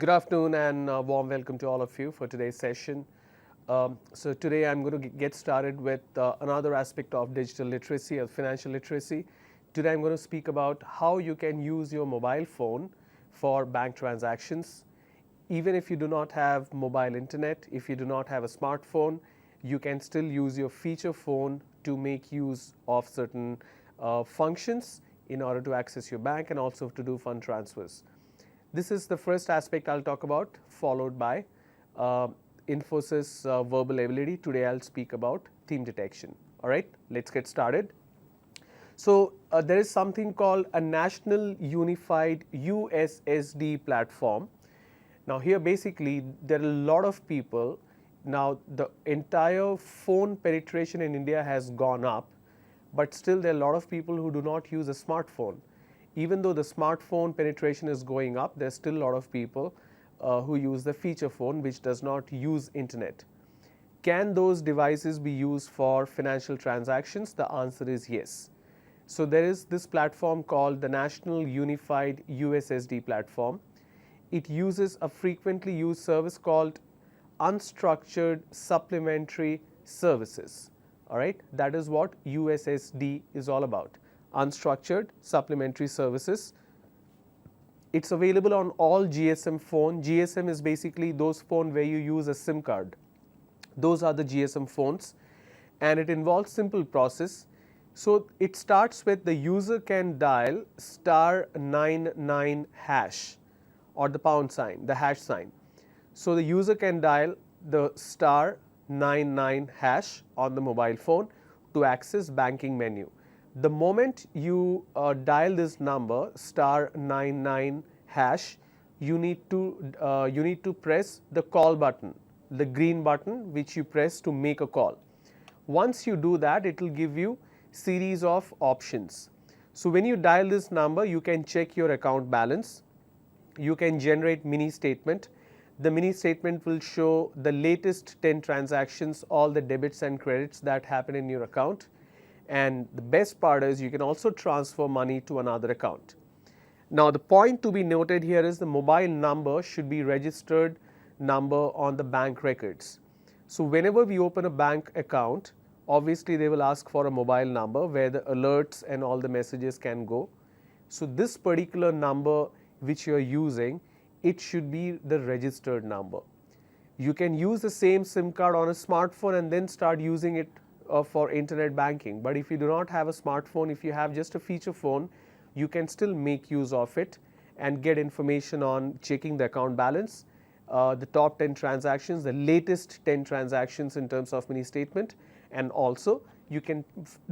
Good afternoon and a warm welcome to all of you for today's session. So today I'm going to get started with another aspect of digital literacy or financial literacy. Today I'm going to speak about how you can use your mobile phone for bank transactions. Even if you do not have mobile internet, if you do not have a smartphone, you can still use your feature phone to make use of certain functions in order to access your bank and also to do fund transfers. This is the first aspect I'll talk about, followed by Infosys verbal ability. Today I'll speak about theme detection. All right, let's get started. So there is something called a National Unified USSD platform. Now here basically there are a lot of people. Now the entire phone penetration in India has gone up, but still there are a lot of people who do not use a smartphone. Even though the smartphone penetration is going up, there's still a lot of people who use the feature phone which does not use internet. Can those devices be used for financial transactions? The answer is yes. So there is this platform called the National Unified USSD platform. It uses a frequently used service called unstructured supplementary services. All right, that is what USSD is all about. Unstructured supplementary services. It's available on all GSM phone. GSM is basically those phone where you use a SIM card. Those are the GSM phones, and it involves simple process. So it starts with the user can dial *99# or the pound sign, the hash sign. So the user can dial the *99# on the mobile phone to access banking menu. The moment you dial this number *99#, you need to press the call button, the green button which you press to make a call. Once you do that, it will give you series of options. So when you dial this number, you can check your account balance. You can generate mini statement. The mini statement will show the latest 10 transactions, all the debits and credits that happen in your account. And the best part is you can also transfer money to another account. Now the point to be noted here is the mobile number should be registered number on the bank records. So whenever we open a bank account, obviously they will ask for a mobile number where the alerts and all the messages can go. So this particular number which you are using, it should be the registered number. You can use the same SIM card on a smartphone and then start using it for internet banking. But if you do not have a smartphone, if you have just a feature phone, you can still make use of it and get information on checking the account balance, the top 10 transactions, the latest 10 transactions in terms of mini statement, and also you can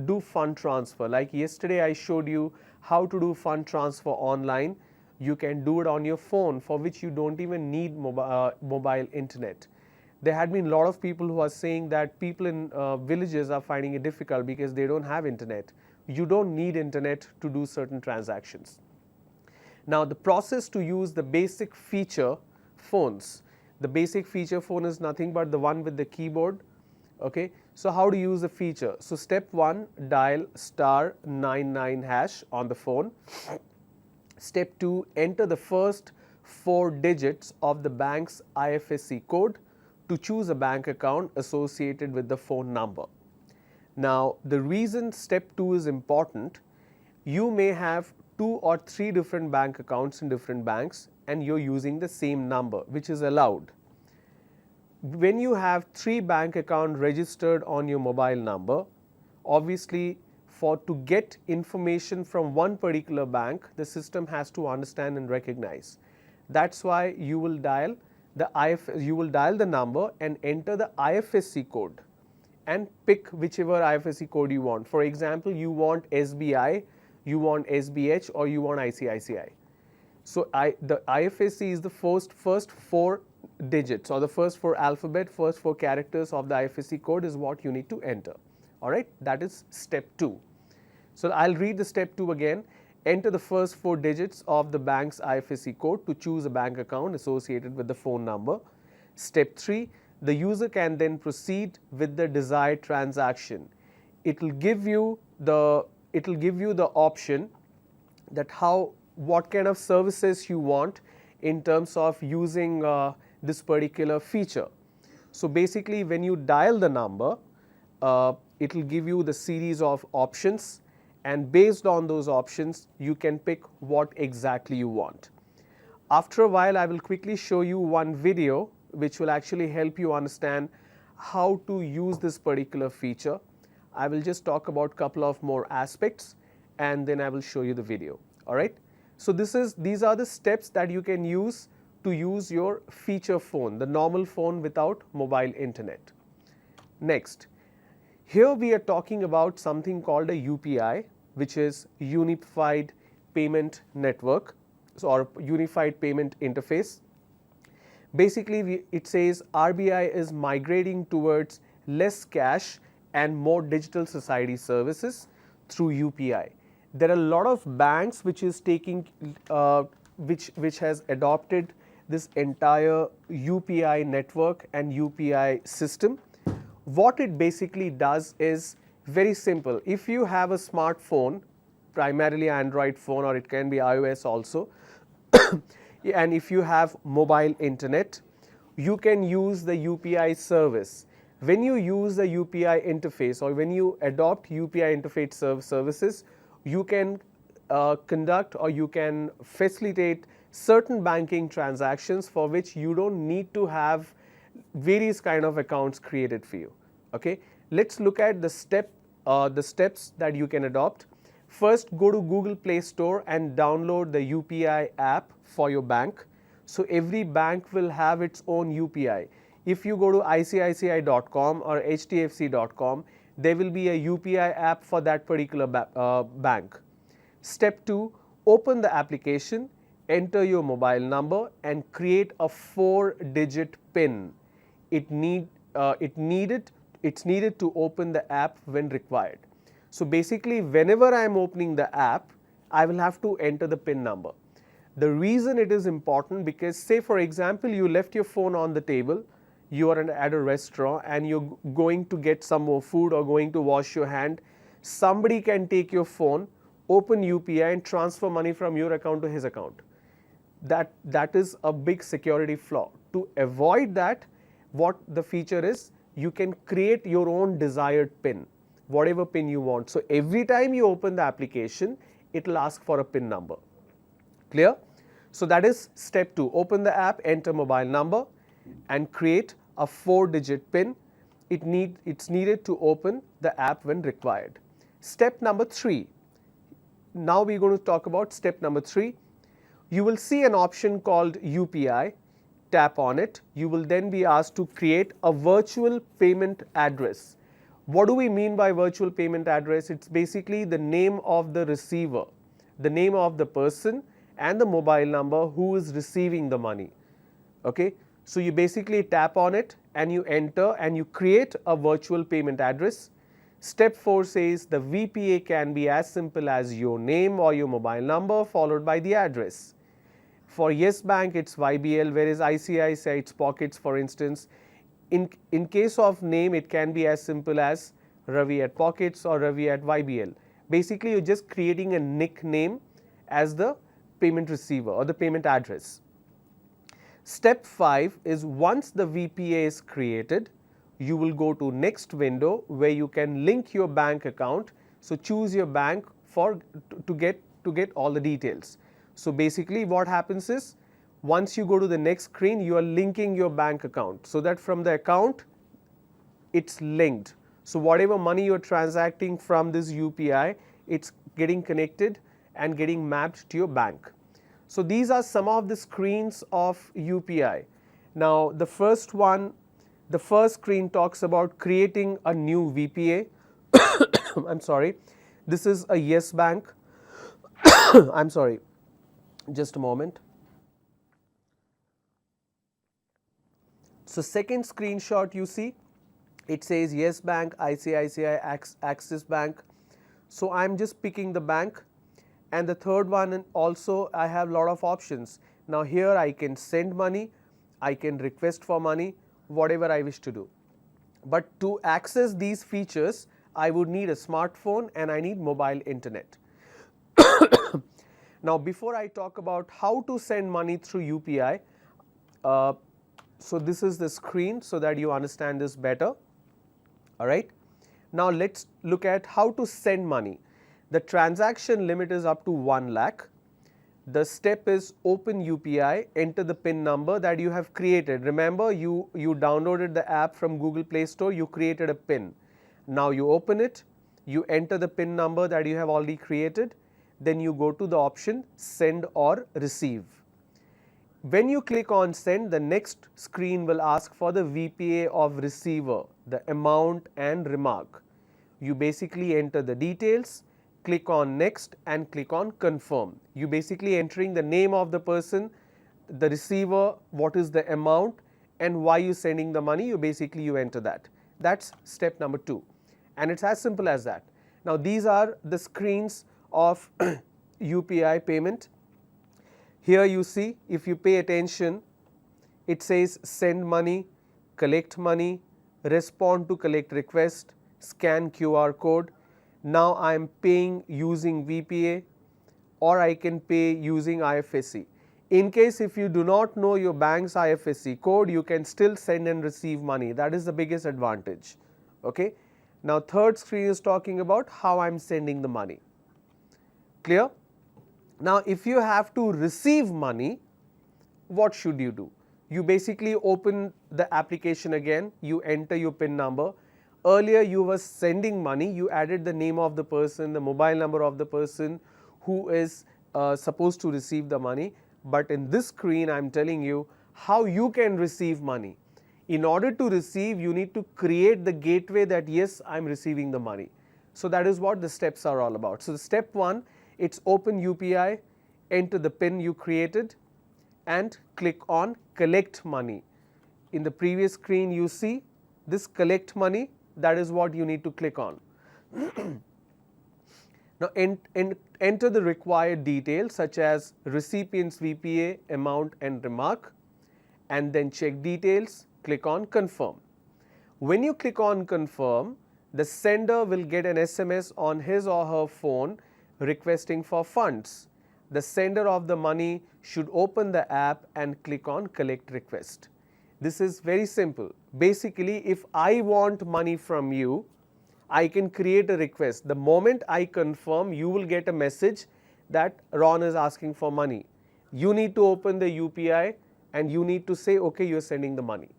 do fund transfer. Like yesterday I showed you how to do fund transfer online. You can do it on your phone, for which you don't even need mobile internet. There had been a lot of people who are saying that people in villages are finding it difficult because they don't have internet. You don't need internet to do certain transactions. Now the process to use the basic feature phones. The basic feature phone is nothing but the one with the keyboard. Okay, so how to use the feature? So step 1, dial *99# on the phone. Step 2, enter the first 4 digits of the bank's IFSC code to choose a bank account associated with the phone number. Now the reason step 2 is important, you may have 2 or 3 different bank accounts in different banks and you're using the same number, which is allowed. When you have 3 bank accounts registered on your mobile number, obviously to get information from one particular bank, the system has to understand and recognize. That's why you will dial the number and enter the IFSC code and pick whichever IFSC code you want. For example, you want SBI, you want SBH, or you want ICICI. So the IFSC is the first 4 digits, or the first 4 alphabet, first 4 characters of the IFSC code is what you need to enter. All right, that is step 2. So I'll read the step 2 again. Enter the first 4 digits of the bank's IFSC code to choose a bank account associated with the phone number. Step 3, the user can then proceed with the desired transaction. It will give you the option that what kind of services you want in terms of using this particular feature. So basically when you dial the number, it will give you the series of options, and based on those options you can pick what exactly you want. After a while I will quickly show you one video which will actually help you understand how to use this particular feature. I will just talk about a couple of more aspects and then I will show you the video. Alright. So these are the steps that you can use to use your feature phone, the normal phone without mobile internet. Next, here we are talking about something called a UPI, which is Unified Payment Network, or Unified Payment Interface. Basically it says RBI is migrating towards less cash and more digital society services through UPI. There are a lot of banks which is taking which has adopted this entire UPI network and UPI system. What it basically does is very simple. If you have a smartphone, primarily Android phone, or it can be iOS also, and if you have mobile internet, you can use the UPI service. When you use the UPI interface, or when you adopt UPI interface services, you can conduct or you can facilitate certain banking transactions for which you don't need to have various kind of accounts created for you. Okay, let's look at the steps that you can adopt. First, go to Google Play Store and download the UPI app for your bank. So every bank will have its own UPI. If you go to ICICI.com or HDFC.com, there will be a UPI app for that particular bank. Step 2, open the application, enter your mobile number and create a 4-digit PIN. It's needed to open the app when required. So basically whenever I am opening the app, I will have to enter the PIN number. The reason it is important, because say for example you left your phone on the table, you are at a restaurant and you're going to get some more food or going to wash your hand, somebody can take your phone, open UPI and transfer money from your account to his account. That is a big security flaw. To avoid that, what the feature is, you can create your own desired PIN, whatever PIN you want. So every time you open the application, it will ask for a PIN number. Clear? So that is step 2. Open the app, enter mobile number and create a 4-digit PIN. It's needed to open the app when required. Step number 3. Now we're going to talk about step number 3. You will see an option called UPI. Tap on it. You will then be asked to create a virtual payment address. What do we mean by virtual payment address? It's basically the name of the receiver, the name of the person and the mobile number who is receiving the money. Okay, so you basically tap on it and you enter and you create a virtual payment address. Step 4 says the VPA can be as simple as your name or your mobile number followed by the address. For Yes Bank it's YBL, whereas ICICI it's Pockets, for instance. In case of name, it can be as simple as Ravi at Pockets or Ravi at YBL. Basically you're just creating a nickname as the payment receiver or the payment address. Step 5 is once the VPA is created, you will go to next window where you can link your bank account. So choose your bank to get all the details. So basically what happens is, once you go to the next screen, you are linking your bank account so that from the account it's linked. So whatever money you're transacting from this UPI, it's getting connected and getting mapped to your bank. So these are some of the screens of UPI. Now the first screen talks about creating a new VPA. I'm sorry, this is a Yes Bank. I'm sorry, just a moment. So second screenshot you see, it says Yes Bank, ICICI, Axis Bank. So I'm just picking the bank. And the third one also, I have a lot of options. Now here I can send money, I can request for money, whatever I wish to do. But to access these features, I would need a smartphone and I need mobile internet. Now, before I talk about how to send money through UPI, so this is the screen so that you understand this better. All right. Now, let's look at how to send money. The transaction limit is up to 1 lakh. The step is open UPI, enter the PIN number that you have created. Remember, you downloaded the app from Google Play Store, you created a PIN. Now you open it, you enter the PIN number that you have already created, then you go to the option send or receive. When you click on send, the next screen will ask for the VPA of receiver, the amount and remark. You basically enter the details, click on next and click on confirm. You basically entering the name of the person, the receiver, what is the amount and why you sending the money, you enter that. That's step number 2 and it's as simple as that. Now these are the screens of UPI payment. Here you see, if you pay attention, it says send money, collect money, respond to collect request, scan QR code. Now I am paying using VPA or I can pay using IFSC. In case if you do not know your bank's IFSC code, you can still send and receive money. That is the biggest advantage. Okay. Now third screen is talking about how I am sending the money. Clear? Now if you have to receive money, what should you do? You basically open the application again, you enter your PIN number. Earlier you were sending money, you added the name of the person, the mobile number of the person who is supposed to receive the money. But in this screen I am telling you how you can receive money. In order to receive, you need to create the gateway that yes, I am receiving the money. So that is what the steps are all about. So the step 1, it's open UPI, enter the PIN you created and click on collect money. In the previous screen you see this collect money, that is what you need to click on. Now enter the required details such as recipient's VPA, amount and remark and then check details, click on confirm. When you click on confirm, the sender will get an SMS on his or her phone requesting for funds. The sender of the money should open the app and click on collect request. This is very simple. Basically, if I want money from you, I can create a request. The moment I confirm, you will get a message that Ron is asking for money. You need to open the UPI and you need to say, okay, you're sending the money.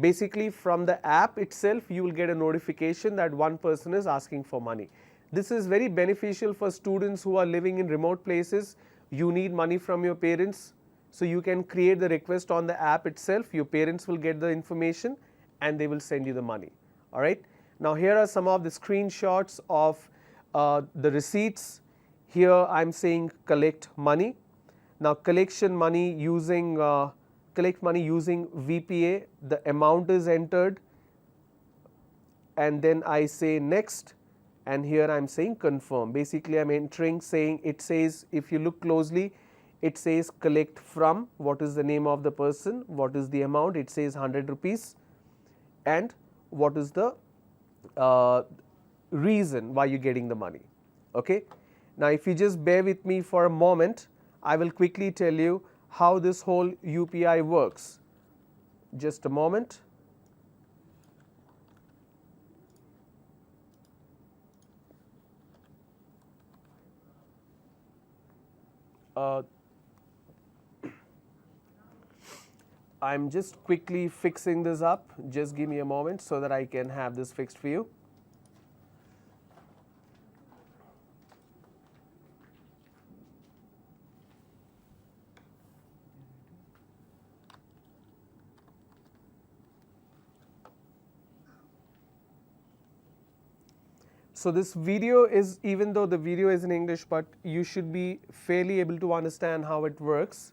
Basically, from the app itself, you will get a notification that one person is asking for money. This is very beneficial for students who are living in remote places. You need money from your parents. So you can create the request on the app itself. Your parents will get the information and they will send you the money. All right. Now here are some of the screenshots of the receipts. Here I am saying collect money. Now collection money using collect money using VPA. The amount is entered and then I say next. And here I am saying confirm. Basically I am entering saying, it says, if you look closely, it says collect from, what is the name of the person, what is the amount, it says 100 rupees and what is the reason why you are getting the money. Okay. Now if you just bear with me for a moment, I will quickly tell you how this whole UPI works. Just a moment. I'm just quickly fixing this up. Just give me a moment so that I can have this fixed for you. So this video is, even though the video is in English, but you should be fairly able to understand how it works.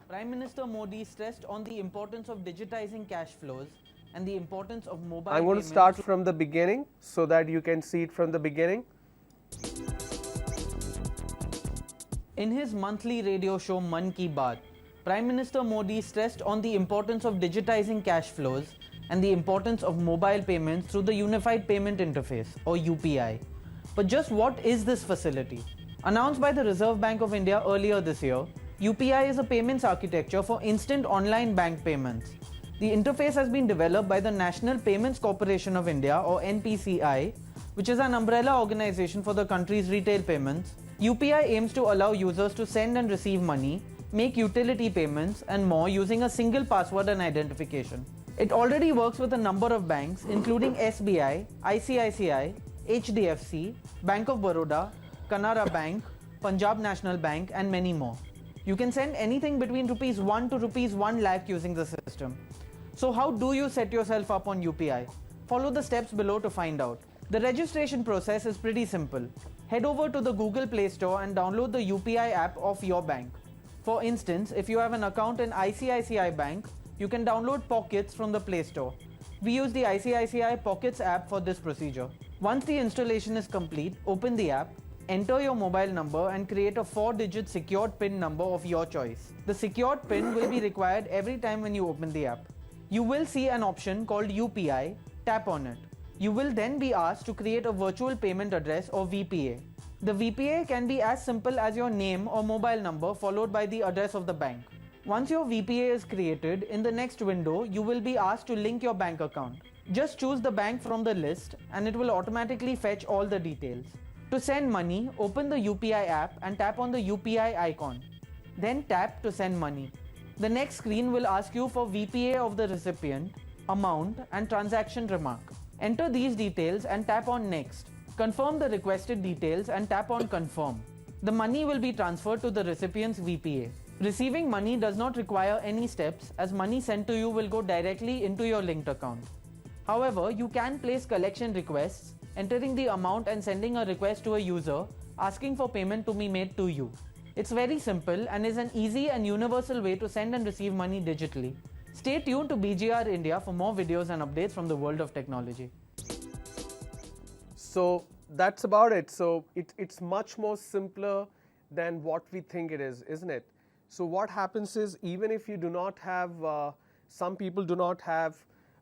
Prime Minister Modi stressed on the importance of digitizing cash flows and the importance of mobile I'm going to payments. start from the beginning so that you can see it from the beginning. In his monthly radio show Mann Ki Baat, Prime Minister Modi stressed on the importance of digitizing cash flows and the importance of mobile payments through the Unified Payment Interface or UPI. But just what is this facility? Announced by the Reserve Bank of India earlier this year, UPI is a payments architecture for instant online bank payments. The interface has been developed by the National Payments Corporation of India or NPCI, which is an umbrella organization for the country's retail payments. UPI aims to allow users to send and receive money, make utility payments and more using a single password and identification. It already works with a number of banks including SBI, ICICI, HDFC, Bank of Baroda, Canara Bank, Punjab National Bank and many more. You can send anything between rupees 1 to rupees 1 lakh using the system. So how do you set yourself up on UPI? Follow the steps below to find out. The registration process is pretty simple. Head over to the Google Play Store and download the UPI app of your bank. For instance, if you have an account in ICICI Bank, you can download Pockets from the Play Store. We use the ICICI Pockets app for this procedure. Once the installation is complete, open the app, enter your mobile number and create a 4-digit secured PIN number of your choice. The secured PIN will be required every time when you open the app. You will see an option called UPI, tap on it. You will then be asked to create a virtual payment address or VPA. The VPA can be as simple as your name or mobile number followed by the address of the bank. Once your VPA is created, in the next window, you will be asked to link your bank account. Just choose the bank from the list and it will automatically fetch all the details. To send money, open the UPI app and tap on the UPI icon. Then tap to send money. The next screen will ask you for VPA of the recipient, amount and transaction remark. Enter these details and tap on Next. Confirm the requested details and tap on Confirm. The money will be transferred to the recipient's VPA. Receiving money does not require any steps as money sent to you will go directly into your linked account. However, you can place collection requests, entering the amount and sending a request to a user asking for payment to be made to you. It's very simple and is an easy and universal way to send and receive money digitally. Stay tuned to BGR India for more videos and updates from the world of technology. So that's about it. So it's much more simpler than what we think it is, isn't it? So what happens is, even if you do not have, some people do not have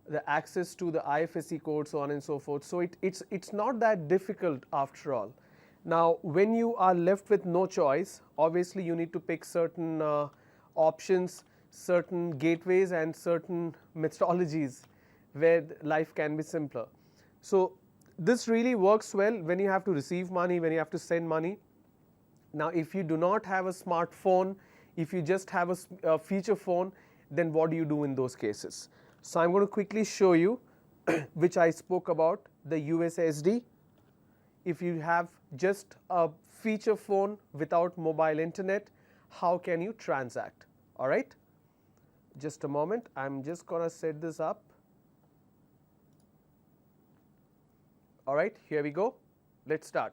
the access to the IFSC code, so on and so forth. So it's not that difficult after all. Now, when you are left with no choice, obviously you need to pick certain options, certain gateways and certain methodologies where life can be simpler. So this really works well when you have to receive money, when you have to send money. Now, if you do not have a smartphone, if you just have a feature phone, then what do you do in those cases? So I'm going to quickly show you which I spoke about, the USSD. If you have just a feature phone without mobile internet, how can you transact? All right, just a moment. I'm just going to set this up. All right, here we go. Let's start.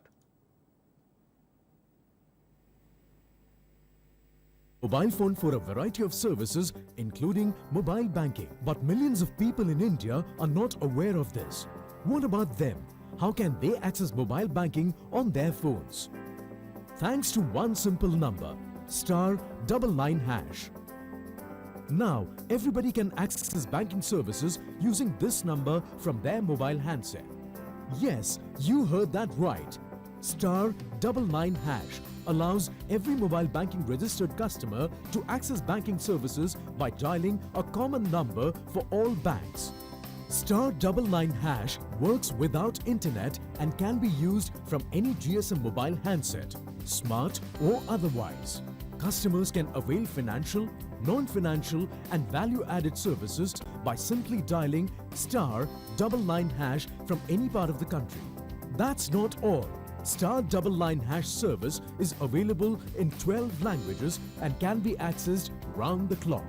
Mobile phone for a variety of services, including mobile banking. But millions of people in India are not aware of this. What about them? How can they access mobile banking on their phones? Thanks to one simple number, *99#. Now, everybody can access banking services using this number from their mobile handset. Yes, you heard that right. *99# allows every mobile banking registered customer to access banking services by dialing a common number for all banks. *99# works without internet and can be used from any GSM mobile handset, smart or otherwise. Customers can avail financial, non-financial and value-added services by simply dialing *99# from any part of the country. That's not all. *99# service is available in 12 languages and can be accessed round the clock.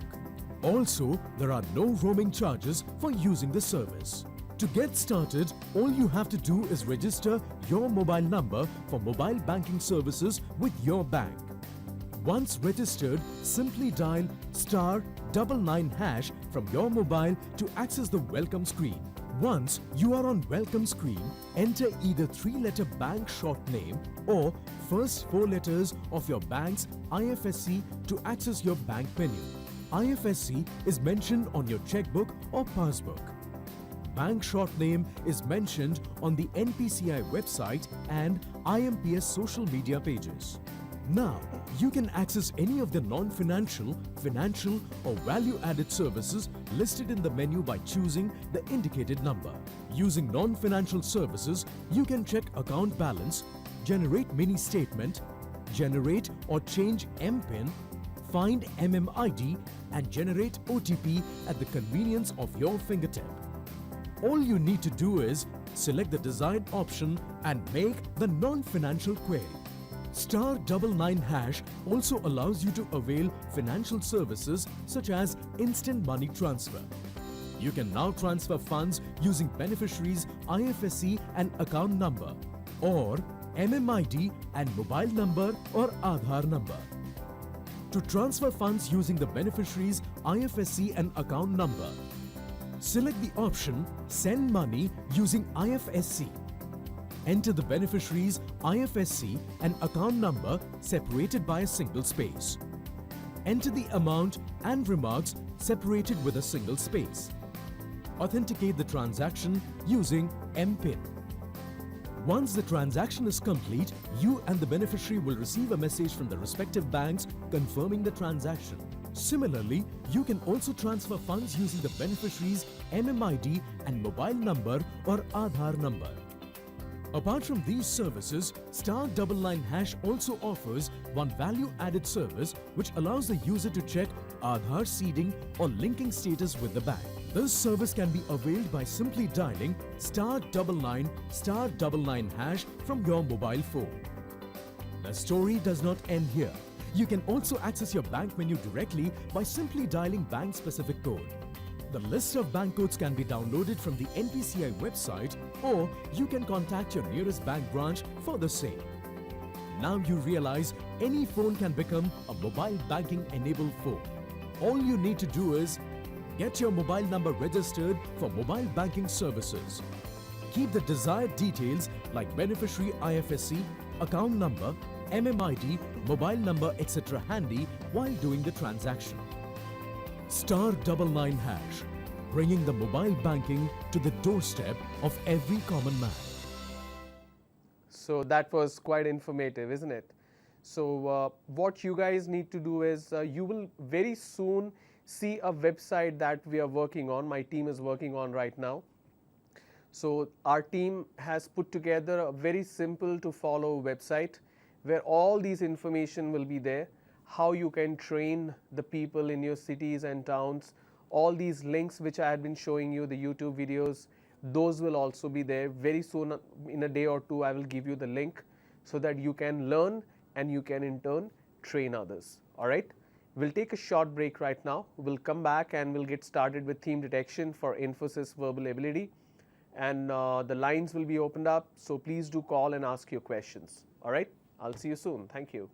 Also, there are no roaming charges for using the service. To get started, all you have to do is register your mobile number for mobile banking services with your bank. Once registered, simply dial *99# from your mobile to access the welcome screen. Once you are on welcome screen, enter either 3-letter bank short name or first 4 letters of your bank's IFSC to access your bank menu. IFSC is mentioned on your checkbook or passbook. Bank short name is mentioned on the NPCI website and IMPS social media pages. Now, you can access any of the non-financial, financial or value-added services listed in the menu by choosing the indicated number. Using non-financial services, you can check account balance, generate mini statement, generate or change MPIN, find MMID and generate OTP at the convenience of your fingertip. All you need to do is select the desired option and make the non-financial query. *99# also allows you to avail financial services such as instant money transfer. You can now transfer funds using beneficiaries' IFSC and account number, or MMID and mobile number or Aadhaar number. To transfer funds using the beneficiary's IFSC and account number, select the option Send Money using IFSC. Enter the beneficiary's IFSC and account number separated by a single space. Enter the amount and remarks separated with a single space. Authenticate the transaction using MPIN. Once the transaction is complete, you and the beneficiary will receive a message from the respective banks confirming the transaction. Similarly, you can also transfer funds using the beneficiary's MMID and mobile number or Aadhaar number. Apart from these services, *99# also offers one value-added service which allows the user to check Aadhaar seeding or linking status with the bank. This service can be availed by simply dialing *99*99# from your mobile phone. The story does not end here. You can also access your bank menu directly by simply dialing bank-specific code. The list of bank codes can be downloaded from the NPCI website, or you can contact your nearest bank branch for the same. Now you realize any phone can become a mobile banking enabled phone. All you need to do is get your mobile number registered for mobile banking services. Keep the desired details like beneficiary IFSC, account number, MMID, mobile number, etc. handy while doing the transaction. *99#, bringing the mobile banking to the doorstep of every common man. So that was quite informative, isn't it? So what you guys need to do is you will very soon see a website that we are working on, my team is working on right now. So our team has put together a very simple to follow website where all these information will be there, how you can train the people in your cities and towns, all these links which I had been showing you, the YouTube videos, those will also be there. Very soon, in a day or two, I will give you the link so that you can learn and you can in turn train others. All right, we'll take a short break right now. We'll come back and we'll get started with theme detection for Infosys verbal ability, and the lines will be opened up, so please do call and ask your questions. All right, I'll see you soon. Thank you.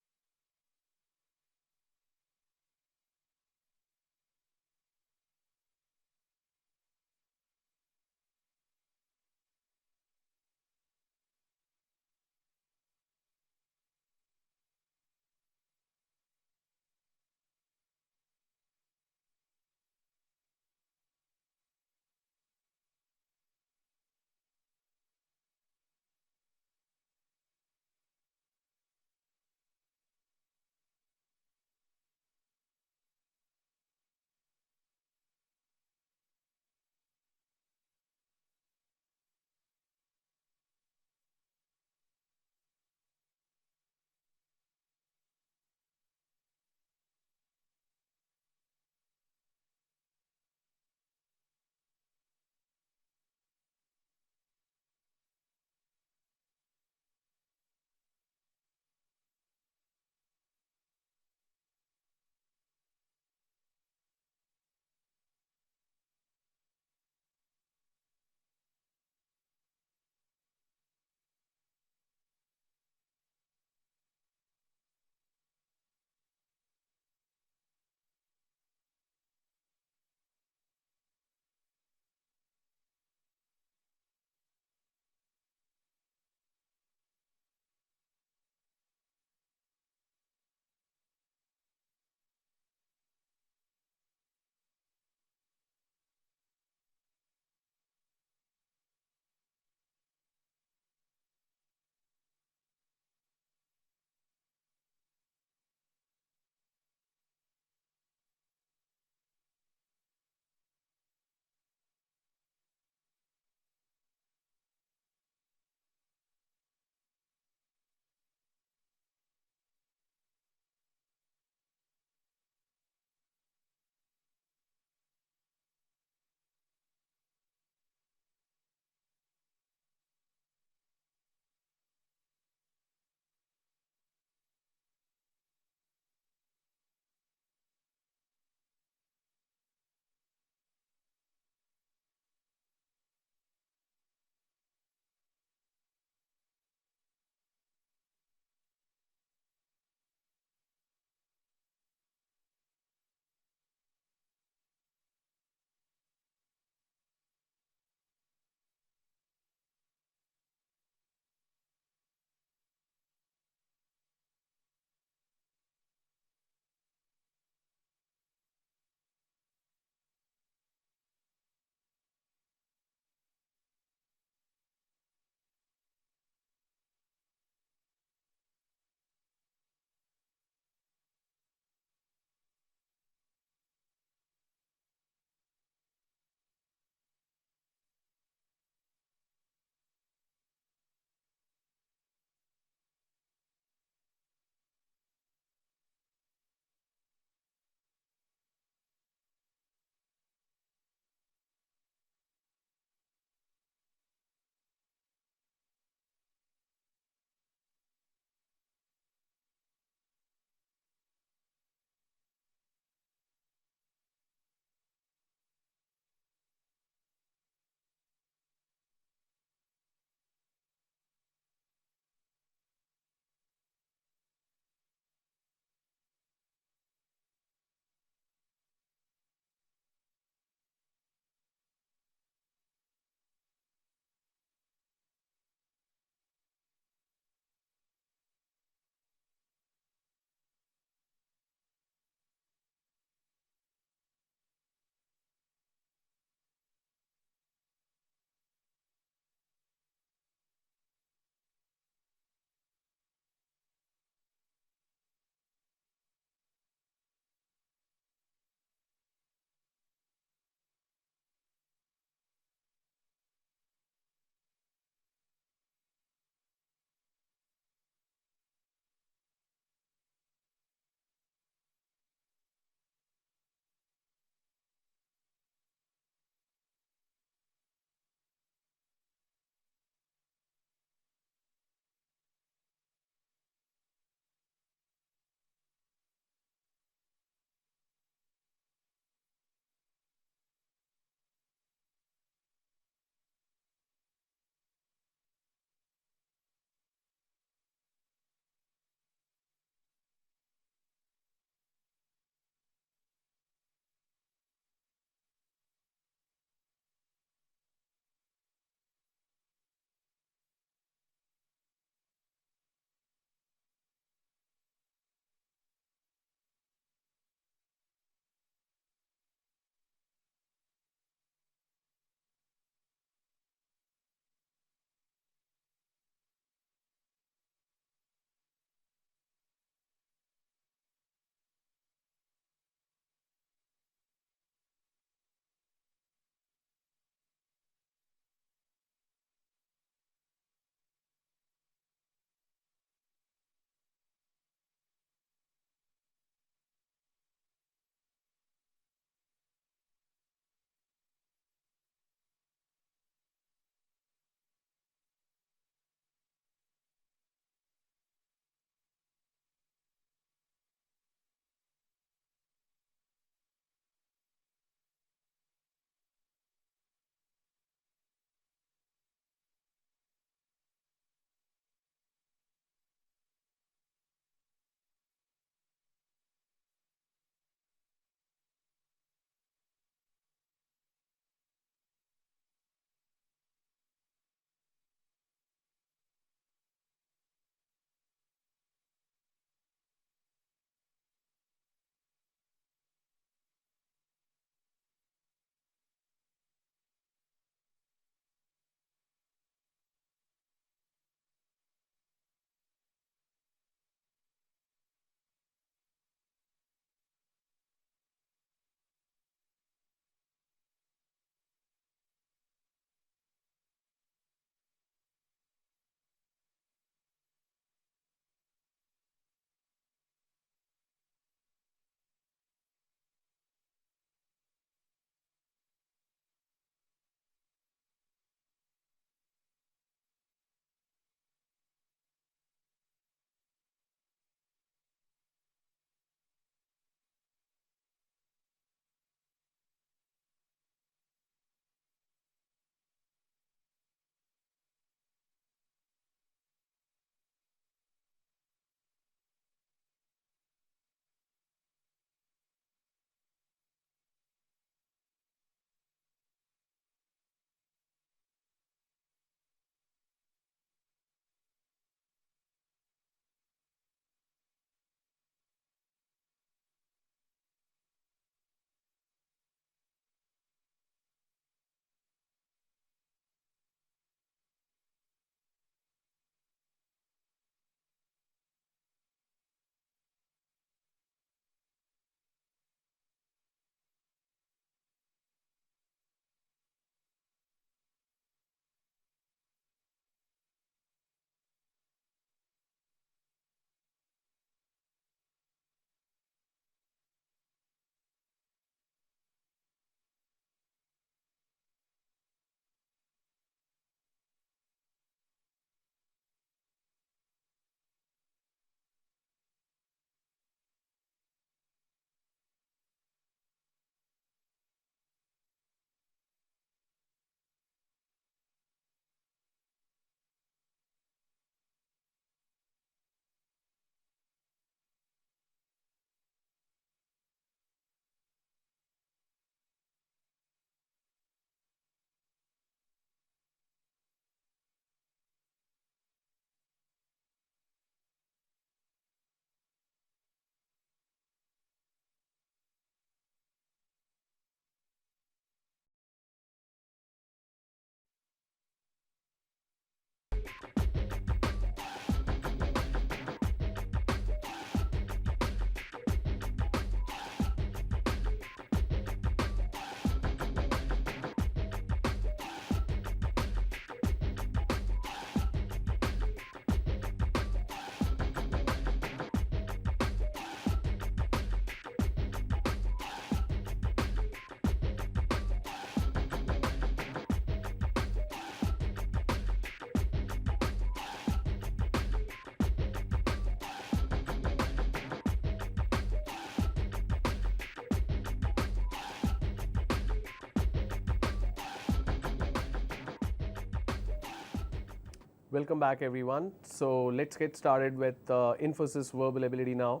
Welcome back everyone. So let's get started with Infosys verbal ability now.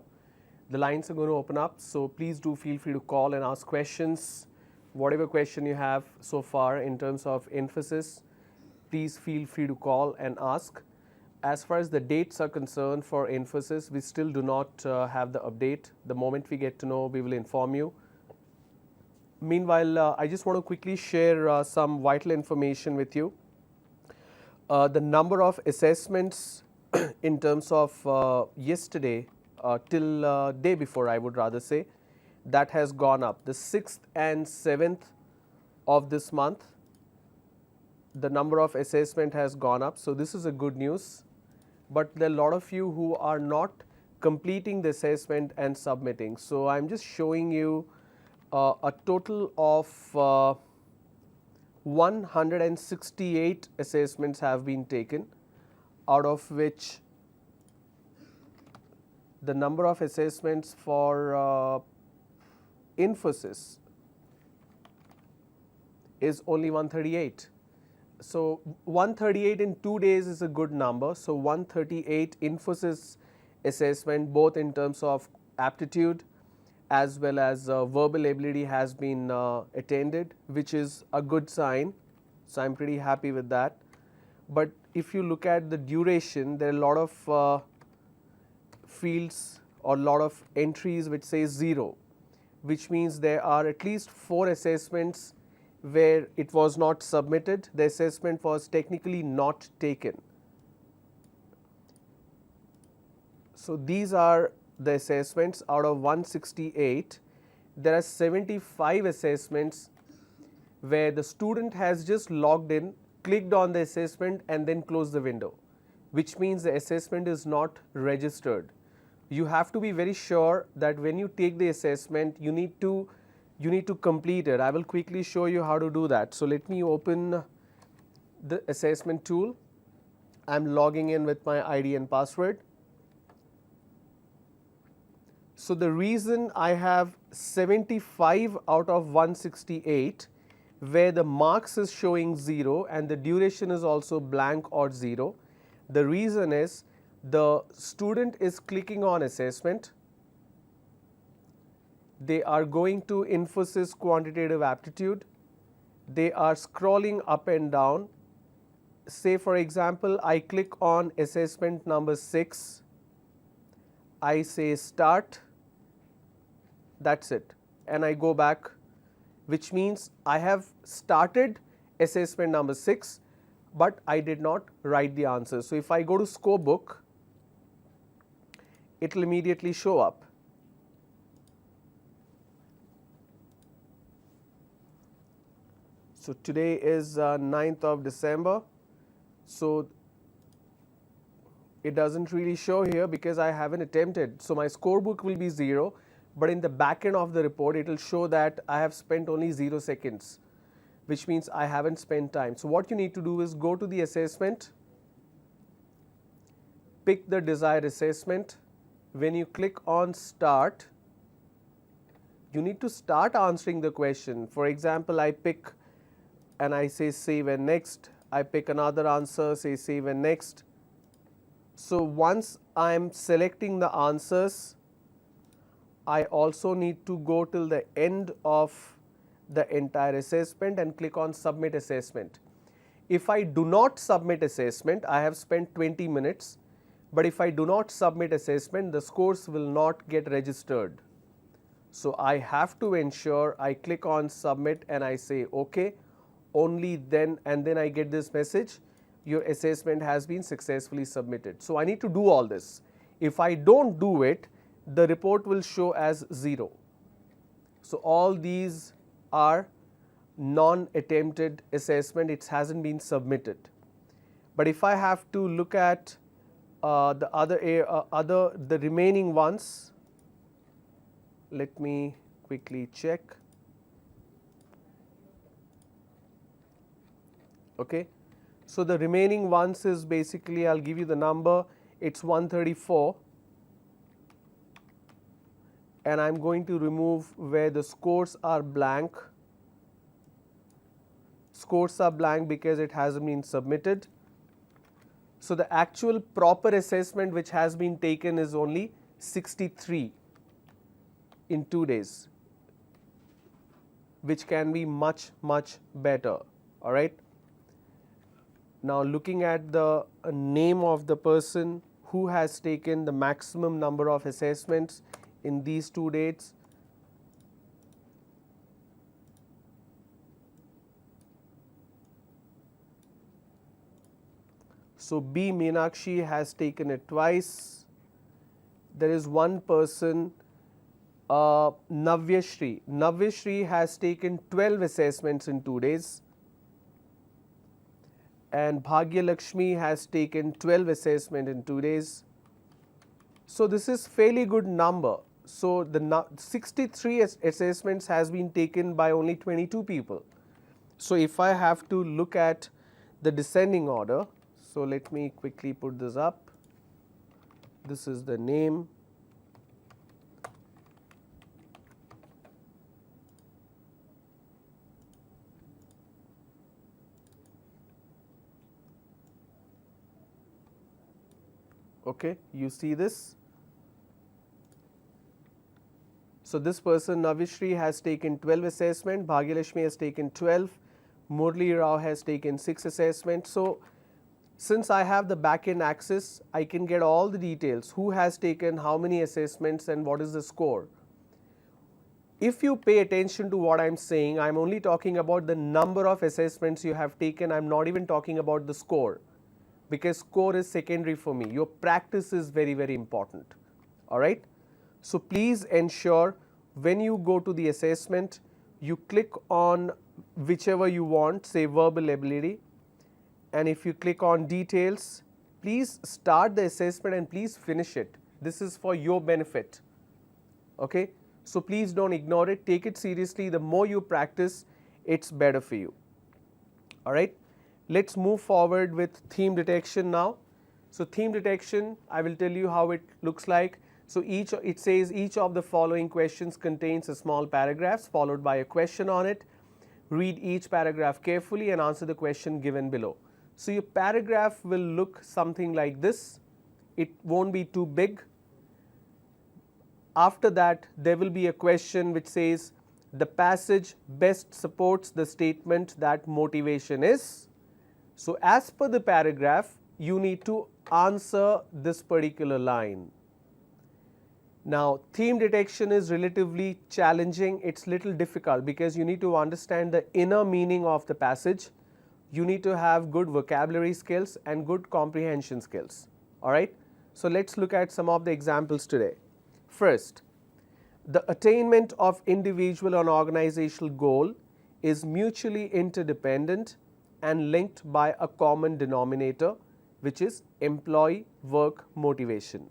The lines are going to open up, so please do feel free to call and ask questions. Whatever question you have so far in terms of Infosys, please feel free to call and ask. As far as the dates are concerned for Infosys, we still do not have the update. The moment we get to know, we will inform you. Meanwhile, I just want to quickly share some vital information with you. The number of assessments in terms of yesterday till day before, I would rather say, that has gone up. The 6th and 7th of this month, the number of assessment has gone up. So this is a good news. But there are a lot of you who are not completing the assessment and submitting. So I'm just showing you a total of 168 assessments have been taken, out of which the number of assessments for Infosys is only 138. So 138 in 2 days is a good number. So 138 Infosys assessment, both in terms of aptitude as well as verbal ability, has been attended, which is a good sign. So I'm pretty happy with that. But if you look at the duration, there are a lot of fields or a lot of entries which say 0, which means there are at least 4 assessments where it was not submitted. The assessment was technically not taken. So these are the assessments. Out of 168, there are 75 assessments where the student has just logged in, clicked on the assessment and then closed the window, which means the assessment is not registered. You have to be very sure that when you take the assessment, you need to complete it. I will quickly show you how to do that. So let me open the assessment tool. I'm logging in with my ID and password. So the reason I have 75 out of 168 where the marks is showing 0 and the duration is also blank or 0, the reason is the student is clicking on assessment. They are going to Infosys quantitative aptitude. They are scrolling up and down. Say for example, I click on assessment number 6. I say start. That's it. And I go back, which means I have started assessment number 6, but I did not write the answer. So if I go to scorebook, it will immediately show up. So today is 9th of December. So it doesn't really show here because I haven't attempted. So my scorebook will be 0, but in the back end of the report, it will show that I have spent only 0 seconds, which means I haven't spent time. So what you need to do is go to the assessment, pick the desired assessment. When you click on start, you need to start answering the question. For example, I pick and I say save and next. I pick another answer, say save and next. So once I am selecting the answers, I also need to go till the end of the entire assessment and click on submit assessment. If I do not submit assessment, I have spent 20 minutes, but if I do not submit assessment, the scores will not get registered. So I have to ensure I click on submit and I say OK. Only then, and then I get this message, your assessment has been successfully submitted. So I need to do all this. If I don't do it, the report will show as 0. So all these are non-attempted assessment. It hasn't been submitted. But if I have to look at the remaining ones, let me quickly check. Okay, so the remaining ones is basically, I'll give you the number, it's 134, and I'm going to remove where the scores are blank. Scores are blank because it hasn't been submitted. So the actual proper assessment which has been taken is only 63 in 2 days, which can be much better. All right. Now looking at the name of the person who has taken the maximum number of assessments in these 2 dates. So B. Meenakshi has taken it twice. There is one person, Navyashri. Navyashri has taken 12 assessments in 2 days. And Bhagya Lakshmi has taken 12 assessments in 2 days. So this is fairly good number. So the 63 assessments has been taken by only 22 people. So if I have to look at the descending order, so let me quickly put this up. This is the name. Okay, you see this. So this person Navishri has taken 12 assessment, Bhagyalakshmi has taken 12, Murli Rao has taken 6 assessments. So since I have the back-end access, I can get all the details, who has taken how many assessments and what is the score. If you pay attention to what I am saying, I am only talking about the number of assessments you have taken. I am not even talking about the score, because score is secondary for me. Your practice is very important. All right. So please ensure when you go to the assessment, you click on whichever you want, say verbal ability. And if you click on details, please start the assessment and please finish it. This is for your benefit. Okay. So please don't ignore it. Take it seriously. The more you practice, it's better for you. All right. Let's move forward with theme detection now. So theme detection, I will tell you how it looks like. So it says each of the following questions contains a small paragraph followed by a question on it. Read each paragraph carefully and answer the question given below. So your paragraph will look something like this. It won't be too big. After that, there will be a question which says the passage best supports the statement that motivation is. So as per the paragraph, you need to answer this particular line. Now theme detection is relatively challenging. It's little difficult because you need to understand the inner meaning of the passage. You need to have good vocabulary skills and good comprehension skills. All right. So let's look at some of the examples today. First, the attainment of individual and organizational goal is mutually interdependent and linked by a common denominator, which is employee work motivation.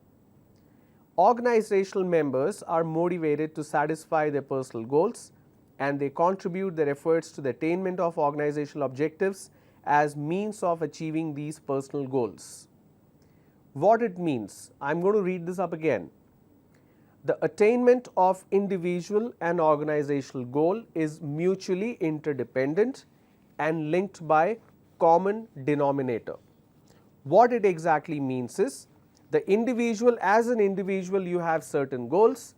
Organizational members are motivated to satisfy their personal goals, and they contribute their efforts to the attainment of organizational objectives as means of achieving these personal goals. What it means, I am going to read this up again. The attainment of individual and organizational goal is mutually interdependent and linked by common denominator. What it exactly means is, the individual, as an individual you have certain goals,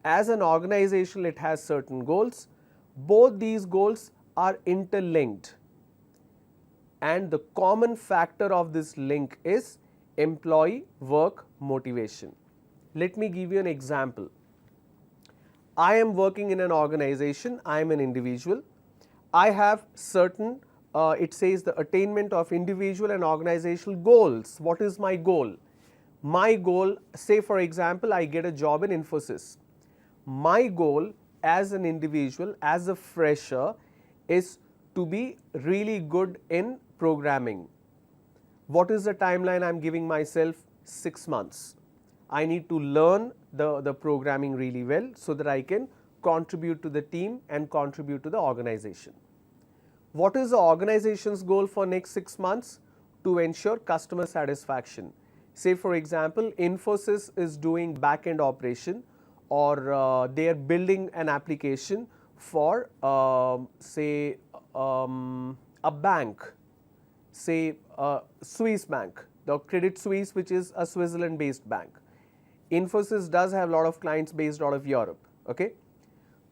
as an organization it has certain goals. Both these goals are interlinked, and the common factor of this link is employee work motivation. Let me give you an example. I am working in an organization, I am an individual. I have certain, it says the attainment of individual and organizational goals. What is my goal? My goal, say for example, I get a job in Infosys. My goal as an individual, as a fresher, is to be really good in programming. What is the timeline I am giving myself? 6 months. I need to learn the programming really well so that I can contribute to the team and contribute to the organization. What is the organization's goal for next 6 months? To ensure customer satisfaction. Say for example, Infosys is doing back-end operation, or they are building an application for say a bank, say Swiss bank. the Credit Suisse, which is a Switzerland-based bank. Infosys does have a lot of clients based out of Europe. Okay.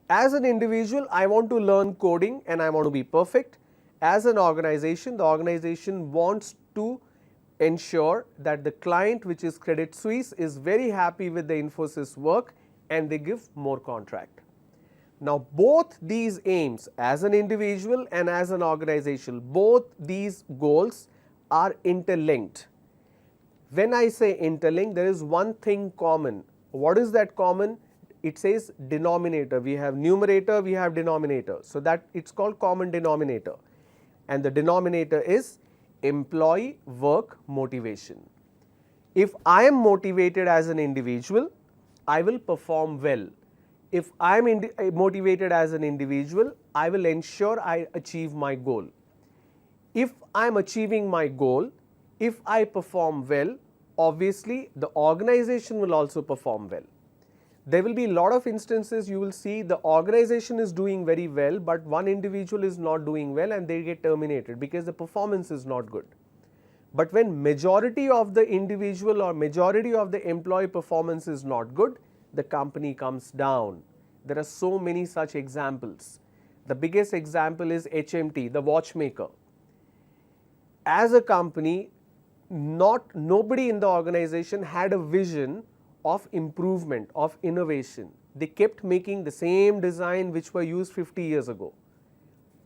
As an individual, I want to learn coding and I want to be perfect. As an organization, the organization wants to ensure that the client, which is Credit Suisse, is very happy with the Infosys work and they give more contract. Now, both these aims, as an individual and as an organization, both these goals are interlinked. When I say interlinked, there is one thing common. What is that common? It says denominator. We have numerator, we have denominator. So, that it's called common denominator, and the denominator is employee work motivation. If I am motivated as an individual, I will perform well. If I am motivated as an individual, I will ensure I achieve my goal. If I am achieving my goal, if I perform well, obviously the organization will also perform well. There will be a lot of instances you will see the organization is doing very well, but one individual is not doing well and they get terminated because the performance is not good. But when majority of the individual or majority of the employee performance is not good, the company comes down. There are so many such examples. The biggest example is HMT, the watchmaker. As a company, nobody in the organization had a vision of improvement, of innovation. They kept making the same design which were used 50 years ago.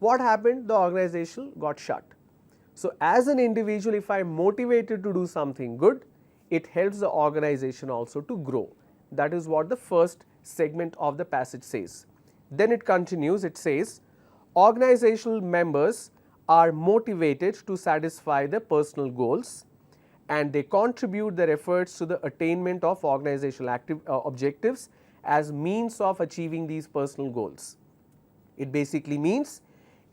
What happened? The organization got shut. So, as an individual, if I am motivated to do something good, it helps the organization also to grow. That is what the first segment of the passage says. Then it continues, it says, organizational members are motivated to satisfy their personal goals and they contribute their efforts to the attainment of organizational objectives as means of achieving these personal goals. It basically means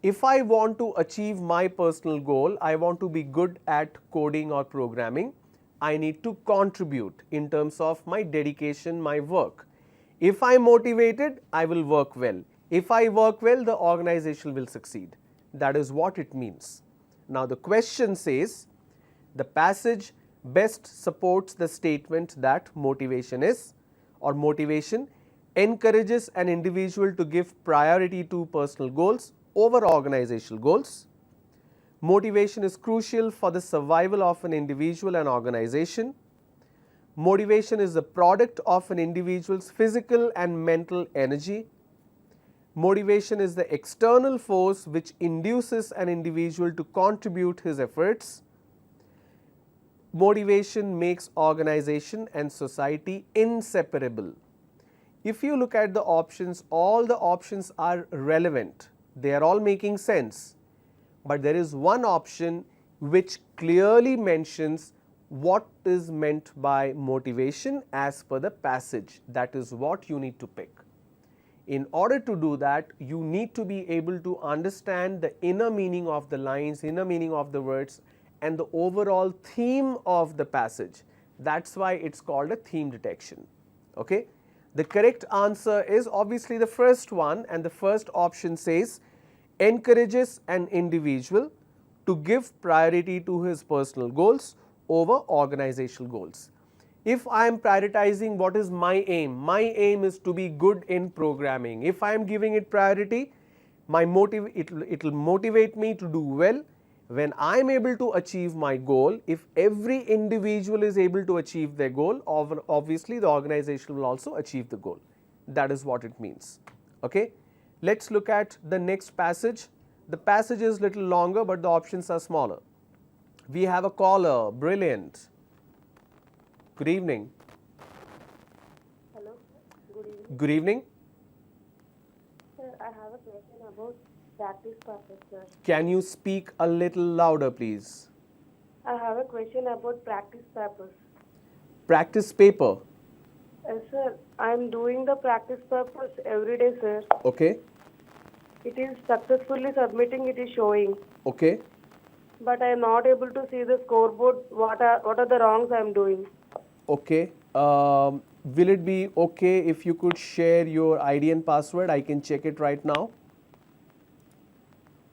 if I want to achieve my personal goal, I want to be good at coding or programming, I need to contribute in terms of my dedication, my work. If I am motivated, I will work well. If I work well, the organization will succeed. That is what it means. Now, the question says, the passage best supports the statement that motivation encourages an individual to give priority to personal goals over organizational goals. Motivation is crucial for the survival of an individual and organization. Motivation is the product of an individual's physical and mental energy. Motivation is the external force which induces an individual to contribute his efforts. Motivation makes organization and society inseparable. If you look at the options, all the options are relevant. They are all making sense. But there is one option which clearly mentions what is meant by motivation as per the passage. That is what you need to pick. In order to do that, you need to be able to understand the inner meaning of the lines, inner meaning of the words, and the overall theme of the passage. That's why it's called a theme detection. Okay? The correct answer is obviously the first one, and the first option says encourages an individual to give priority to his personal goals over organizational goals. If I am prioritizing what is my aim is to be good in programming. If I am giving it priority, it will motivate me to do well. When I am able to achieve my goal, if every individual is able to achieve their goal, obviously the organization will also achieve the goal. That is what it means. Okay? Let's look at the next passage. The passage is little longer, but the options are smaller. We have a caller. Brilliant. Good evening. Hello. Good evening. Good evening. Sir, I have a question about practice purpose, sir. Can you speak a little louder, please? I have a question about practice purpose. Practice paper. Sir, I am doing the practice purpose every day, sir. Okay. It is successfully submitting, it is showing. Okay. But I am not able to see the scoreboard, what are the wrongs I am doing. Okay. Will it be okay if you could share your ID and password? I can check it right now.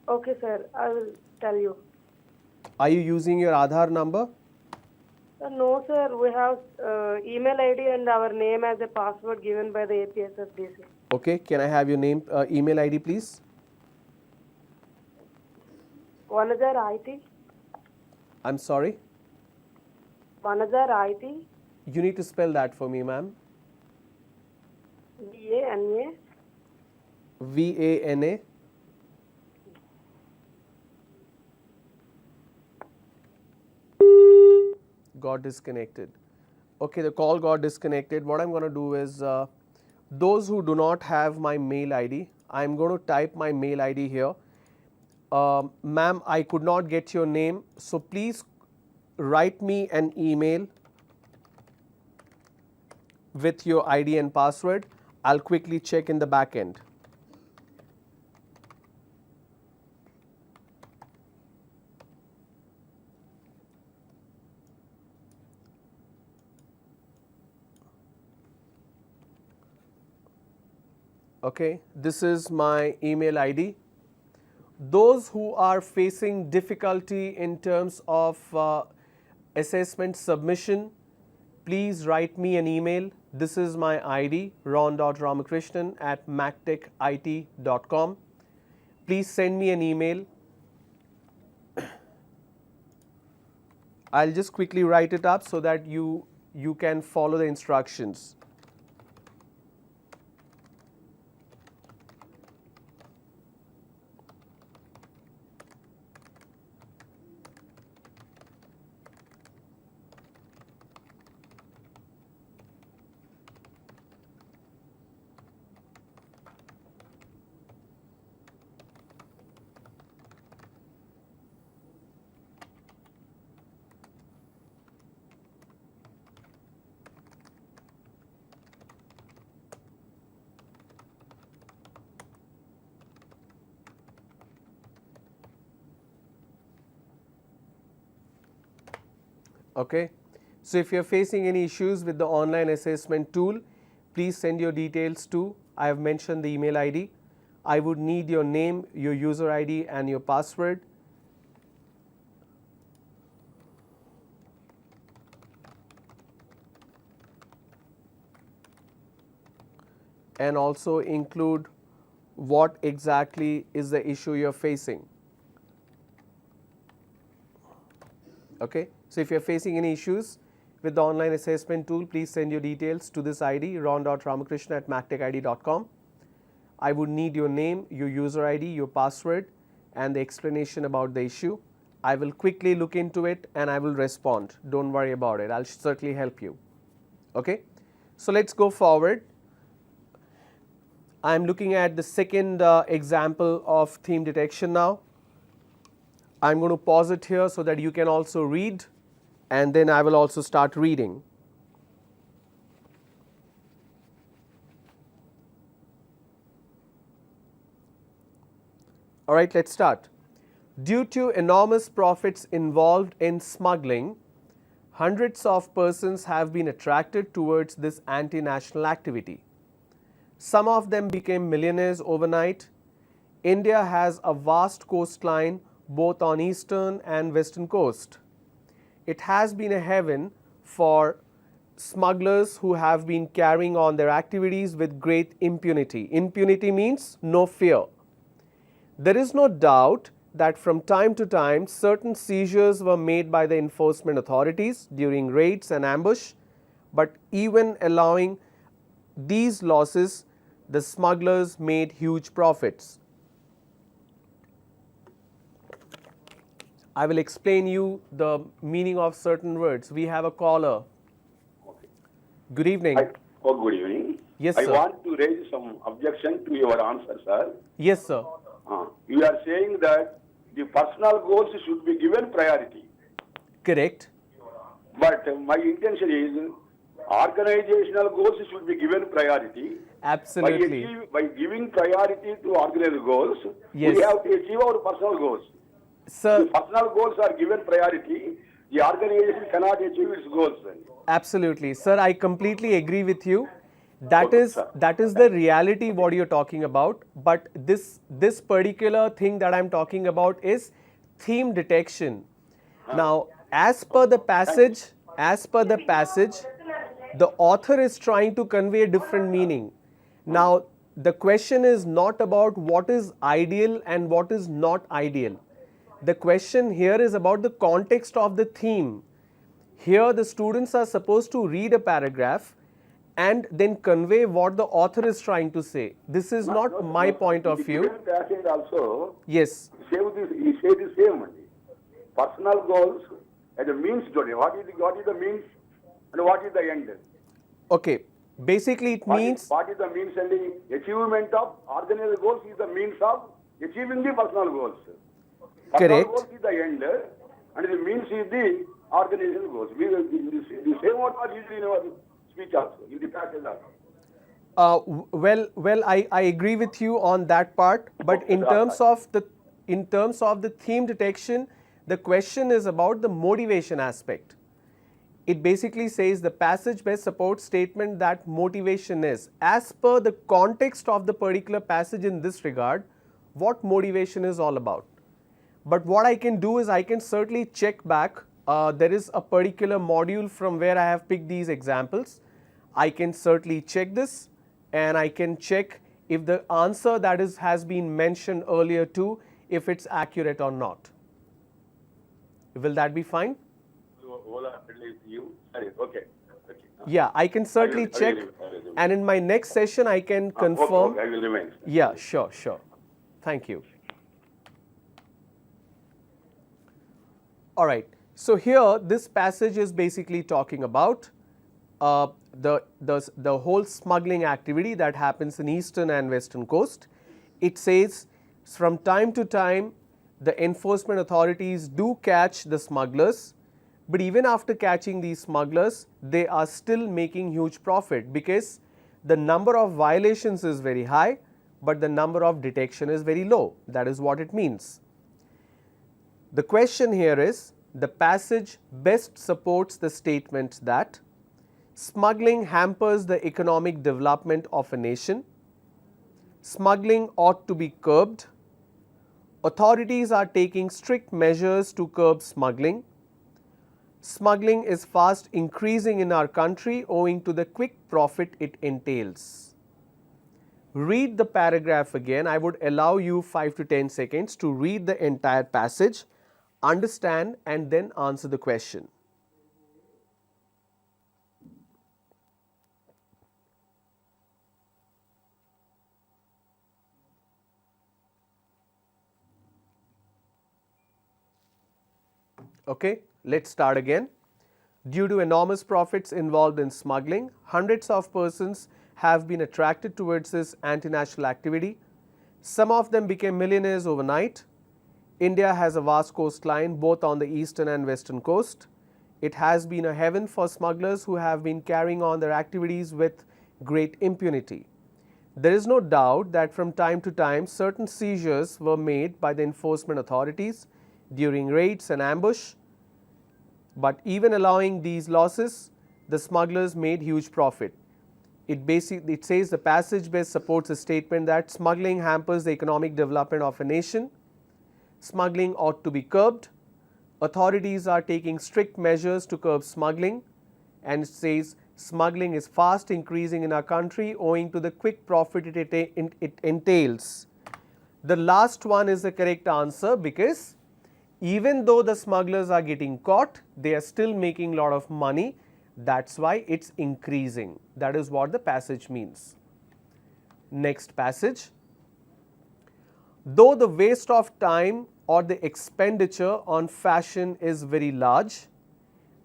Okay, sir, I will tell you. Are you using your Aadhaar number? No, sir. We have email ID and our name as a password given by the APSSDC. Okay, can I have your name, email ID please? Vanazar IT. I'm sorry? Vanazar IT. You need to spell that for me, ma'am. VANA. VANA. Got disconnected. Okay, the call got disconnected. What I'm going to do is, those who do not have my mail ID, I'm going to type my mail ID here. Ma'am, I could not get your name, so please write me an email with your ID and password. I'll quickly check in the back end. Okay, this is my email ID. Those who are facing difficulty in terms of assessment submission, please write me an email. This is my ID, ron.ramakrishnan@mactechit.com. Please send me an email. I'll just quickly write it up so that you can follow the instructions. Okay. So if you're facing any issues with the online assessment tool, please send your details to, I have mentioned the email ID. I would need your name, your user ID and your password. And also include what exactly is the issue you're facing. Okay. So if you're facing any issues with the online assessment tool, please send your details to this ID, ron.ramakrishnan@mactechit.com. I would need your name, your user ID, your password and the explanation about the issue. I will quickly look into it and I will respond. Don't worry about it. I'll certainly help you. Okay. So let's go forward. I'm looking at the second example of theme detection now. I'm going to pause it here so that you can also read, and then I will also start reading. All right, let's start. Due to enormous profits involved in smuggling, hundreds of persons have been attracted towards this anti-national activity. Some of them became millionaires overnight. India has a vast coastline both on eastern and western coast. It has been a heaven for smugglers who have been carrying on their activities with great impunity. Impunity means no fear. There is no doubt that from time to time certain seizures were made by the enforcement authorities during raids and ambush, but even allowing these losses, the smugglers made huge profits. I will explain you the meaning of certain words. We have a caller. Okay. Good evening. Good evening. Yes, I sir. want to raise some objection to your answer, sir. Yes, sir. You are saying that the personal goals should be given priority. Correct. But my intention is organizational goals should be given priority. Absolutely. By giving priority to organizational goals, Yes. we have to achieve our personal goals. Sir, If personal goals are given priority, the organization cannot achieve its goals. absolutely. Sir, I completely agree with you. That Okay, is sir. the reality what you're talking about. But this particular thing that I'm talking about is theme detection. Now, as per the passage, as per the passage, the author is trying to convey a different meaning. Now, the question is not about what is ideal and what is not ideal. The question here is about the context of the theme. Here, the students are supposed to read a paragraph and then convey what the author is trying to say. This is not my point of view. Passage also, Yes. he say the same only. Personal goals and the means to it. What is the means and what is the end? Okay. Basically, it means What is the means and the achievement of organizational goals is the means of achieving the personal goals. Personal Correct. goals is the end and the means is the organizational goals. The same what was used in our speech also, in the passage also. well, I agree with you on that part, but in terms of the theme detection, the question is about the motivation aspect. It basically says the passage best supports statement that motivation is, as per the context of the particular passage in this regard, what motivation is all about. But what I can do is I can certainly check back. There is a particular module from where I have picked these examples. I can certainly check this and I can check if the answer that has been mentioned earlier too, if it's accurate or not. Will that be fine? Okay. Yeah, I can certainly check, and in my next session I can confirm. Okay, I will remain. Yeah, sure. Thank you. All right. So here, this passage is basically talking about the whole smuggling activity that happens in eastern and western coast. It says from time to time the enforcement authorities do catch the smugglers, but even after catching these smugglers, they are still making huge profit because the number of violations is very high, but the number of detection is very low. That is what it means. The question here is, the passage best supports the statement that smuggling hampers the economic development of a nation, smuggling ought to be curbed, authorities are taking strict measures to curb smuggling, smuggling is fast increasing in our country owing to the quick profit it entails. Read the paragraph again. I would allow you 5 to 10 seconds to read the entire passage, understand and then answer the question. Okay, let's start again. Due to enormous profits involved in smuggling, hundreds of persons have been attracted towards this anti-national activity. Some of them became millionaires overnight. India has a vast coastline both on the eastern and western coast. It has been a heaven for smugglers who have been carrying on their activities with great impunity. There is no doubt that from time to time certain seizures were made by the enforcement authorities during raids and ambush, but even allowing these losses, the smugglers made huge profit. It says the passage best supports a statement that smuggling hampers the economic development of a nation, smuggling ought to be curbed, authorities are taking strict measures to curb smuggling, and it says smuggling is fast increasing in our country owing to the quick profit it entails. The last one is the correct answer because even though the smugglers are getting caught, they are still making a lot of money. That's why it's increasing. That is what the passage means. Next passage. Though the waste of time or the expenditure on fashion is very large,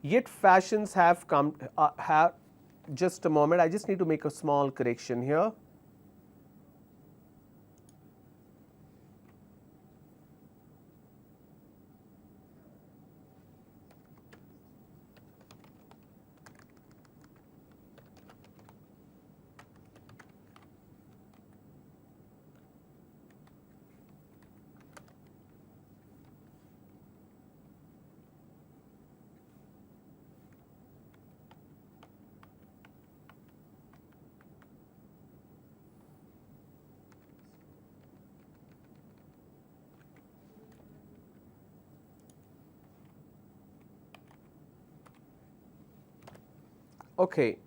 yet fashions have come, just a moment, I just need to make a small correction here. Okay.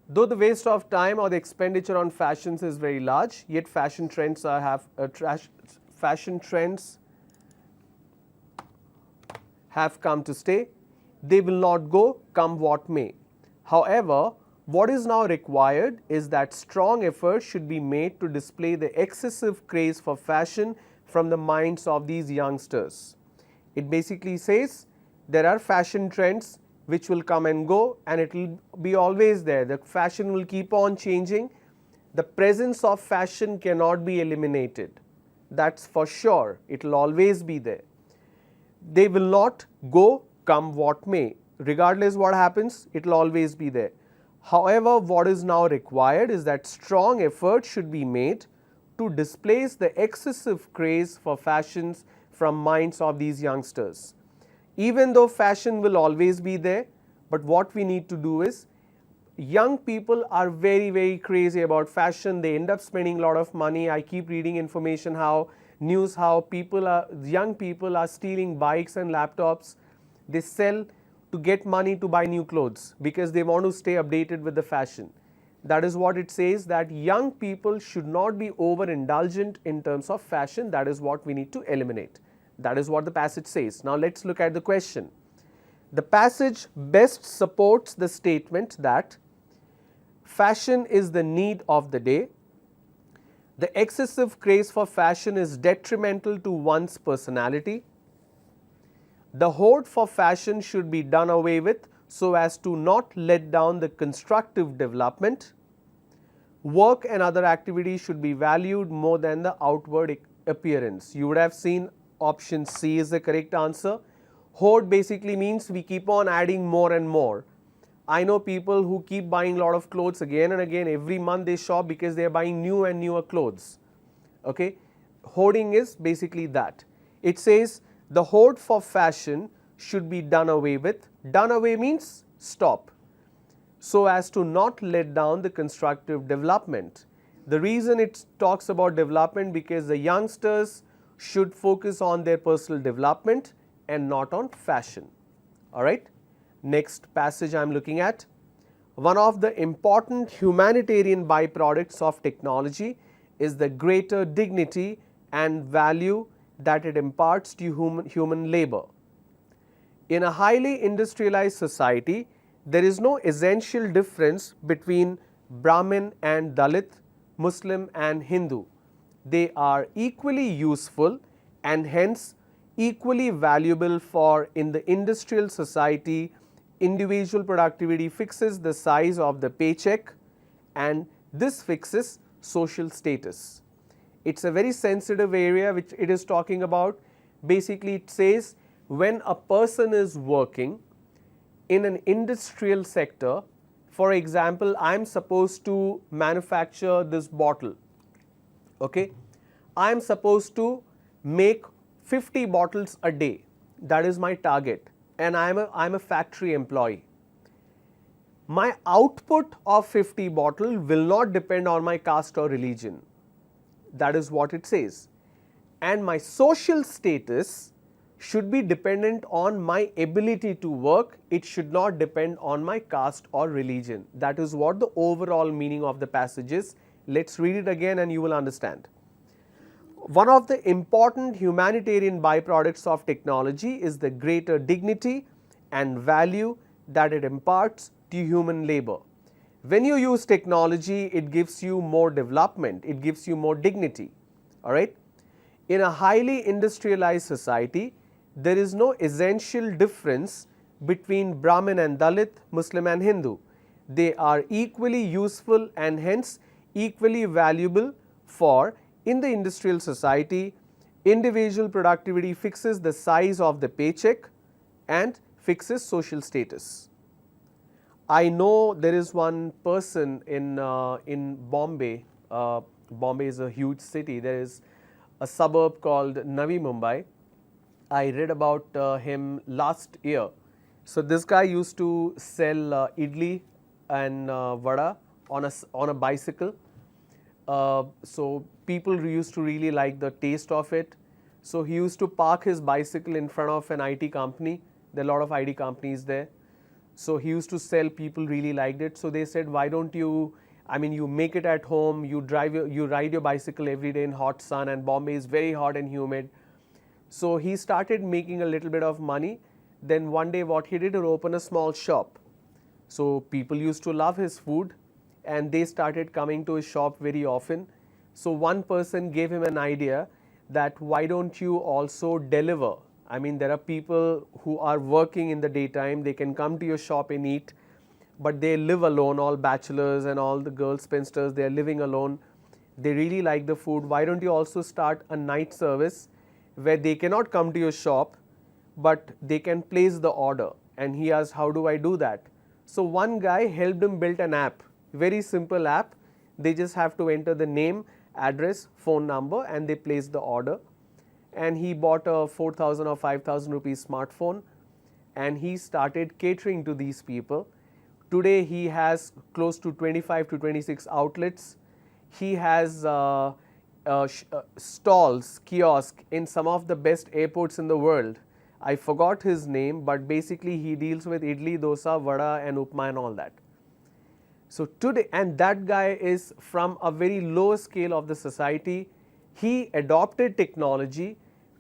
Though the waste of time or the expenditure on fashions is very large, yet fashion trends have come to stay. They will not go, come what may. However, what is now required is that strong effort should be made to display the excessive craze for fashion from the minds of these youngsters. It basically says there are fashion trends which will come and go, and it will be always there. The fashion will keep on changing. The presence of fashion cannot be eliminated. That's for sure. It will always be there. They will not go, come what may. Regardless what happens, it will always be there. However, what is now required is that strong effort should be made to displace the excessive craze for fashions from minds of these youngsters. Even though fashion will always be there, but what we need to do is, young people are very crazy about fashion. They end up spending a lot of money. I keep reading information, how young people are stealing bikes and laptops. They sell to get money to buy new clothes because they want to stay updated with the fashion. That is what it says, that young people should not be overindulgent in terms of fashion. That is what we need to eliminate. That is what the passage says. Now let's look at the question. The passage best supports the statement that fashion is the need of the day. The excessive craze for fashion is detrimental to one's personality. The hoard for fashion should be done away with so as to not let down the constructive development. Work and other activities should be valued more than the outward appearance. You would have seen option C is the correct answer. Hoard basically means we keep on adding more and more. I know people who keep buying a lot of clothes again and again. Every month they shop because they are buying new and newer clothes. Okay, hoarding is basically that. It says the hoard for fashion should be done away with. Done away means stop, so as to not let down the constructive development. The reason it talks about development, because the youngsters should focus on their personal development and not on fashion. All right. Next passage I am looking at. One of the important humanitarian byproducts of technology is the greater dignity and value that it imparts to human labor. In a highly industrialized society, there is no essential difference between Brahmin and Dalit, Muslim and Hindu. They are equally useful and hence equally valuable, for in the industrial society, individual productivity fixes the size of the paycheck and this fixes social status. It's a very sensitive area which it is talking about. Basically it says when a person is working in an industrial sector, for example, I am supposed to manufacture this bottle. Okay, I am supposed to make 50 bottles a day. That is my target, and I am a factory employee. My output of 50 bottles will not depend on my caste or religion. That is what it says. And my social status should be dependent on my ability to work. It should not depend on my caste or religion. That is what the overall meaning of the passage is. Let's read it again and you will understand. One of the important humanitarian byproducts of technology is the greater dignity and value that it imparts to human labor. When you use technology, it gives you more development, it gives you more dignity. All right. In a highly industrialized society, there is no essential difference between Brahmin and Dalit, Muslim and Hindu. They are equally useful and hence equally valuable, for in the industrial society, individual productivity fixes the size of the paycheck and fixes social status. I know there is one person in Bombay. Bombay is a huge city. There is a suburb called Navi Mumbai. I read about him last year. So this guy used to sell idli and vada on a bicycle. So people used to really like the taste of it. So he used to park his bicycle in front of an IT company. There are a lot of IT companies there. So he used to sell, people really liked it. So they said, why don't you, I mean, you make it at home, you ride your bicycle every day in hot sun, and Bombay is very hot and humid. So he started making a little bit of money. Then one day what he did, he opened a small shop. So people used to love his food and they started coming to his shop very often. So one person gave him an idea that why don't you also deliver? I mean, there are people who are working in the daytime, they can come to your shop and eat, but they live alone, all bachelors and all the girls spinsters, they are living alone. They really like the food. Why don't you also start a night service where they cannot come to your shop, but they can place the order? And he asked, how do I do that? So one guy helped him build an app, very simple app. They just have to enter the name, address, phone number, and they place the order. And he bought a 4,000 or 5,000 rupees smartphone, and he started catering to these people. Today he has close to 25 to 26 outlets. He has stalls, kiosks in some of the best airports in the world. I forgot his name, but basically he deals with idli, dosa, vada and upma and all that. So today, and that guy is from a very low scale of the society. He adopted technology.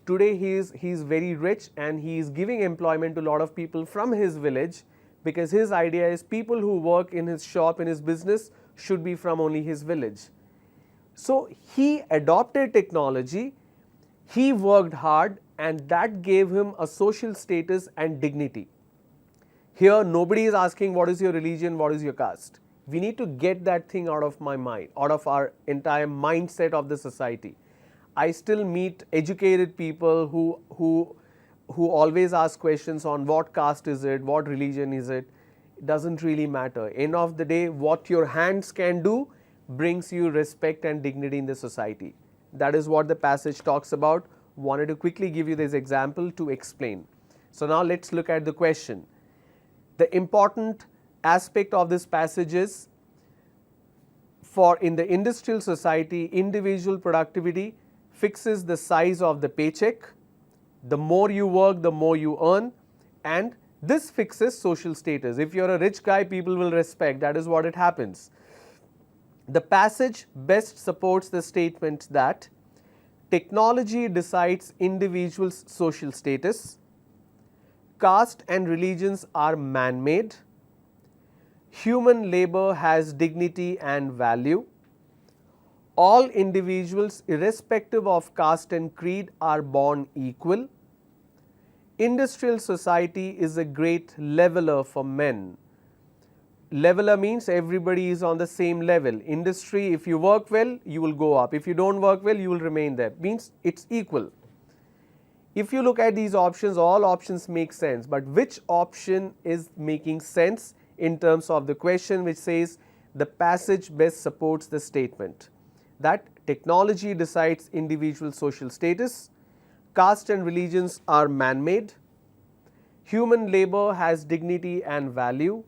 Today he is very rich and he is giving employment to a lot of people from his village, because his idea is people who work in his shop, in his business, should be from only his village. So he adopted technology, he worked hard, and that gave him a social status and dignity. Here nobody is asking what is your religion, what is your caste. We need to get that thing out of my mind, out of our entire mindset of the society. I still meet educated people who always ask questions on what caste is it, what religion is it. It doesn't really matter. End of the day, what your hands can do brings you respect and dignity in the society. That is what the passage talks about. Wanted to quickly give you this example to explain. So now let's look at the question. The important aspect of this passage is, for in the industrial society, individual productivity fixes the size of the paycheck. The more you work, the more you earn, and this fixes social status. If you are a rich guy, people will respect. That is what it happens. The passage best supports the statement that technology decides individuals' social status, caste and religions are man-made, human labor has dignity and value, all individuals irrespective of caste and creed are born equal, industrial society is a great leveler for men. Leveler means everybody is on the same level. Industry, if you work well, you will go up. If you don't work well, you will remain there. Means it's equal. If you look at these options, all options make sense. But which option is making sense in terms of the question which says the passage best supports the statement that technology decides individual social status, caste and religions are man-made, human labor has dignity and value,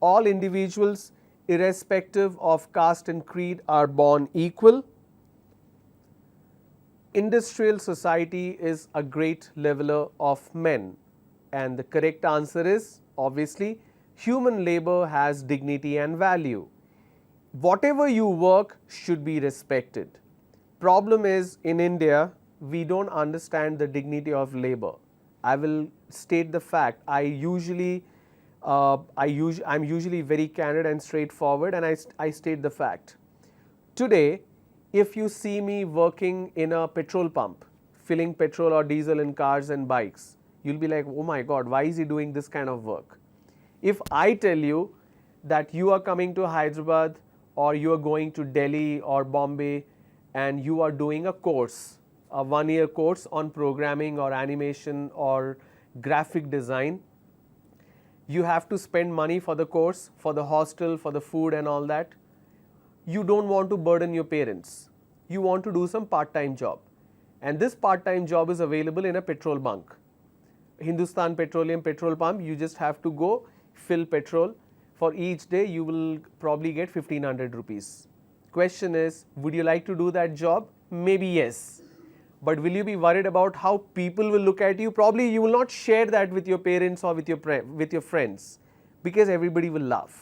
all individuals irrespective of caste and creed are born equal, industrial society is a great leveler of men, and the correct answer is obviously human labor has dignity and value. Whatever you work should be respected. Problem is, in India we don't understand the dignity of labor. I will state the fact. I'm usually very candid and straightforward, and I state the fact. Today, if you see me working in a petrol pump, filling petrol or diesel in cars and bikes, you'll be like, oh my God, why is he doing this kind of work? If I tell you that you are coming to Hyderabad or you are going to Delhi or Bombay and you are doing a course, a 1-year course on programming or animation or graphic design, you have to spend money for the course, for the hostel, for the food and all that. You don't want to burden your parents. You want to do some part-time job. And this part-time job is available in a petrol bunk. Hindustan Petroleum petrol pump, you just have to go fill petrol. For each day, you will probably get 1500 rupees. Question is, would you like to do that job? Maybe yes. But will you be worried about how people will look at you? Probably you will not share that with your parents or with your friends. because everybody will laugh.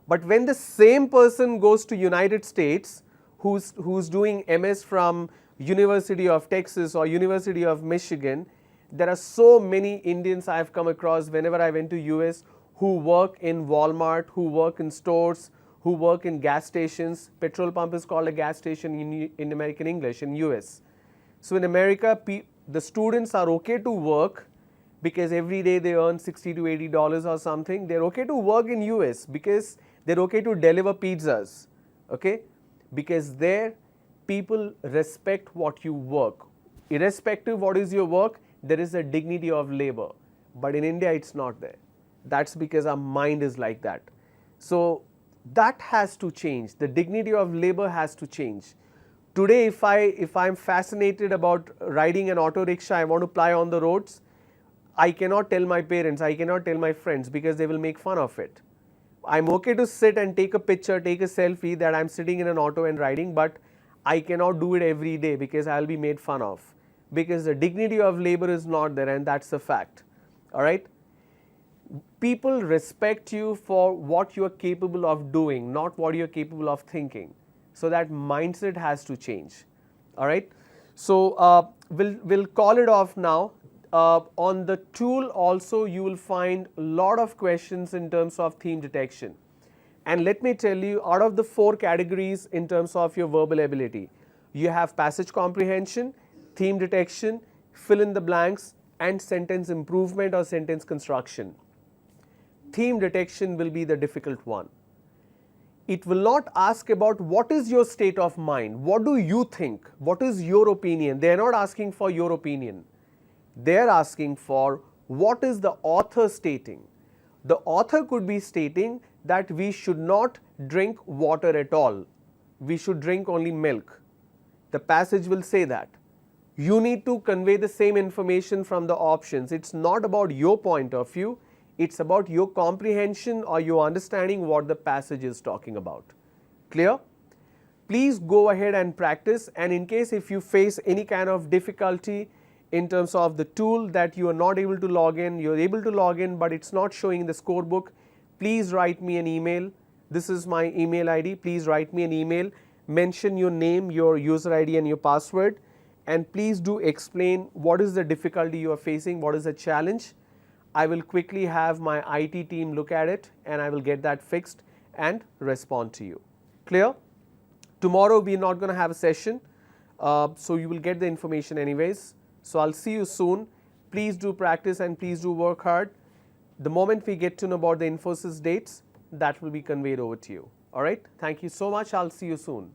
But when the same person goes to United States, who's doing MS from University of Texas or University of Michigan, there are so many Indians I have come across whenever I went to US who work in Walmart, who work in stores, who work in gas stations. Petrol pump is called a gas station in American English in US. So in America, the students are okay to work because every day they earn $60 to $80 or something. They're okay to work in US because they're okay to deliver pizzas, okay? Because there people respect what you work. Irrespective what is your work, there is a dignity of labor. But in India, it's not there. That's because our mind is like that. So that has to change. The dignity of labor has to change. Today, if I'm fascinated about riding an auto rickshaw, I want to ply on the roads, I cannot tell my parents, I cannot tell my friends because they will make fun of it. I'm okay to sit and take a picture, take a selfie that I'm sitting in an auto and riding, but I cannot do it every day because I'll be made fun of. Because the dignity of labor is not there, and that's a fact. All right? People respect you for what you are capable of doing, not what you are capable of thinking. So that mindset has to change. All right? So we'll call it off now. On the tool also you will find a lot of questions in terms of theme detection. And let me tell you, out of the 4 categories in terms of your verbal ability, you have passage comprehension, theme detection, fill in the blanks, and sentence improvement or sentence construction. Theme detection will be the difficult one. It will not ask about what is your state of mind, what do you think, what is your opinion. They are not asking for your opinion. They are asking for what is the author stating. The author could be stating that we should not drink water at all. We should drink only milk. The passage will say that. You need to convey the same information from the options. It's not about your point of view. It's about your comprehension or your understanding what the passage is talking about. Clear? Please go ahead and practice, and in case if you face any kind of difficulty in terms of the tool that you are not able to log in, you are able to log in but it's not showing in the scorebook, please write me an email. This is my email ID. Please write me an email, mention your name, your user ID and your password, and please do explain what is the difficulty you are facing, what is the challenge. I will quickly have my IT team look at it and I will get that fixed and respond to you. Clear? Tomorrow we are not going to have a session, so you will get the information anyways. So I'll see you soon. Please do practice and please do work hard. The moment we get to know about the Infosys dates, that will be conveyed over to you. All right. Thank you so much. I'll see you soon.